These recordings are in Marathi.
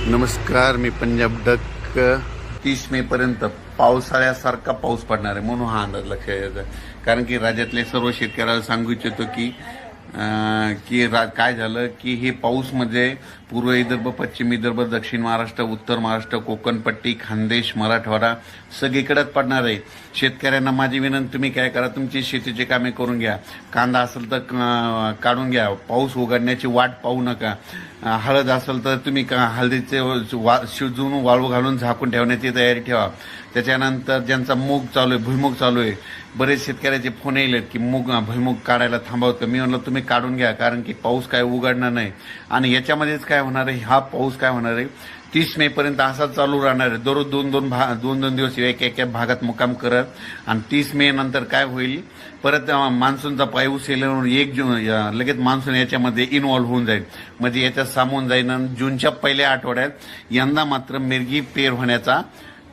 नमस्कार, मी पंजाब डक. 30 मे पर्यंत पावसाळ्यासारखा पाऊस पडणार आहे म्हणून हा अंदाज लक्षात येतो. कारण की राज्यातले सर्व शेतकऱ्याला सांगू इच्छितो की काय झालं की हे पाऊस म्हणजे पूर्व विदर्भ, पश्चिम विदर्भ, दक्षिण महाराष्ट्र, उत्तर महाराष्ट्र, कोकण पट्टी, खानदेश, मराठवाडा सगळीकडेच पडणार आहे. शेतकऱ्यांना माझी विनंती, तुम्ही काय करा, तुमची शेतीची कामे करून घ्या. कांदा असेल तर काढून घ्या, पाऊस उघडण्याची वाट पाहू नका. हळद असेल तर तुम्ही हळदीचे शिजवून वाळू घालून झाकून ठेवण्याची तयारी ठेवा. त्याच्यानंतर ज्यांचा मूग चालू आहे, भुईमूग चालू आहे, बरेच शेतकऱ्याचे फोन येईल की भुईमूग काढायला थांबवतं. मी म्हणलं तुम्ही काढून घ्या, कारण की पाऊस काय उघडणार नाही. आणि याच्यामध्येच काय होणार आहे, हा पाऊस काय होणार आहे 30 मे पर्यंत असाच चालू राहणार आहे. दररोज दोन दिवस एक भागात मुक्काम करत. आणि 30 मे नंतर काय होईल, परत मान्सूनचा पाऊस येईल. 1 जून लगेच मान्सून याच्यामध्ये इन्व्हॉल्व्ह होऊन जाईल, म्हणजे याच्यात सामोन जाईल. आणि जूनच्या पहिल्या आठवड्यात यंदा मात्र मिरगी पेर होण्याचा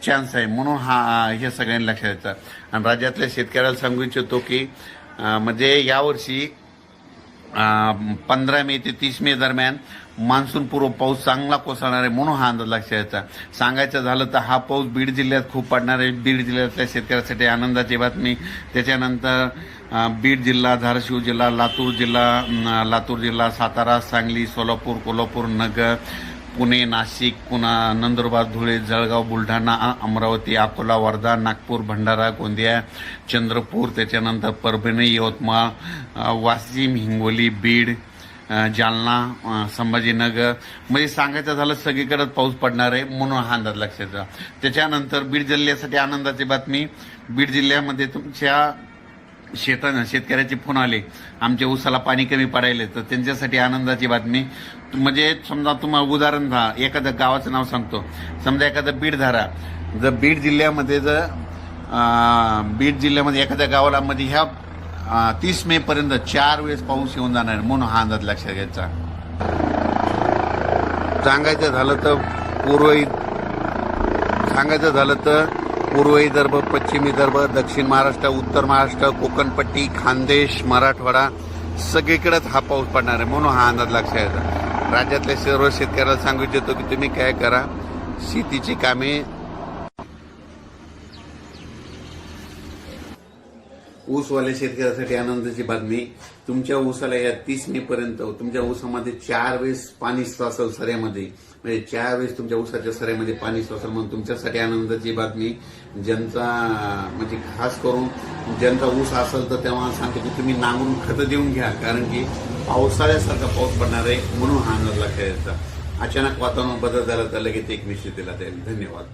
चान्स आहे. म्हणून हे सगळ्यांनी लक्षात द्यायचं. आणि राज्यातल्या शेतकऱ्याला सांगू इच्छितो की म्हणजे यावर्षी 15 मे ते 30 मे दरम्यान मान्सून पूर्व पाऊस चांगला कोसळणार आहे, म्हणून हा अंदाज लक्षात यायचा. सांगायचं झालं तर हा पाऊस बीड जिल्ह्यात खूप पडणार आहे. बीड जिल्ह्यातल्या शेतकऱ्यासाठी आनंदाची बातमी. त्याच्यानंतर बीड जिल्हा, धाराशिव जिल्हा, लातूर जिल्हा, सातारा, सांगली, सोलापूर, कोल्हापूर, नगर, पुणे, नाशिक, पुन्हा नंदुरबार, धुळे, जळगाव, बुलढाणा, अमरावती, अकोला, वर्धा, नागपूर, भंडारा, गोंदिया, चंद्रपूर, त्याच्यानंतर परभणी, यवतमाळ, वाशिम, हिंगोली, बीड, जालना, संभाजीनगर, म्हणजे सांगायचं झालं सगळीकडे पाऊस पडणार आहे, म्हणून हा अंदाज लक्षात ठेवा. त्याच्यानंतर बीड जिल्ह्यासाठी आनंदाची बातमी. बीड जिल्ह्यामध्ये तुमच्या शेतकऱ्याचे फोन आले, आमच्या ऊसाला पाणी कमी पडायले, तर त्यांच्यासाठी आनंदाची बातमी. म्हणजे समजा तुम्हाला उदाहरण द्या, एखाद्या गावाचं नाव सांगतो. समजा एखादा बीड धारा, जर बीड जिल्ह्यामध्ये एखाद्या गावाला मध्ये ह्या 30 मे पर्यंत 4 वेळेस पाऊस येऊन जाणार आहे, म्हणून हा अंदाज लक्षात घ्यायचा. सांगायचं झालं तर पूर्व विदर्भ, पश्चिम विदर्भ, दक्षिण महाराष्ट्र, उत्तर महाराष्ट्र, कोकणपट्टी, खानदेश, मराठवाडा सगळीकडेच हा पाऊस पडणार आहे, म्हणून हा अंदाज लक्षात घ्यायचा. राज्यातल्या सर्व शेतकऱ्याला सांगू इच्छितो की तुम्ही काय करा, शेतीची कामे, ऊसवाल्या शेतकऱ्यासाठी आनंदाची बातमी. तुमच्या ऊसाला या 30 मे पर्यंत तुमच्या ऊसामध्ये 4 वेळेस पाणी साचल सऱ्यामध्ये, म्हणजे 4 वेळेस तुमच्या ऊसाच्या सऱ्यामध्ये पाणी साचल, म्हणून तुमच्यासाठी आनंदाची बातमी. ज्यांचा म्हणजे खास करून ज्यांचा ऊस असेल तर तेव्हा सांगतो की तुम्ही नांगरून खतं देऊन घ्या, कारण की पावसाळ्यासारखा पाऊस पडणार आहे, म्हणून हा अंदाज लक्षात यायचा. अचानक वातावरण बदल झाला तर लगेच एक विषय दिला जाईल. धन्यवाद.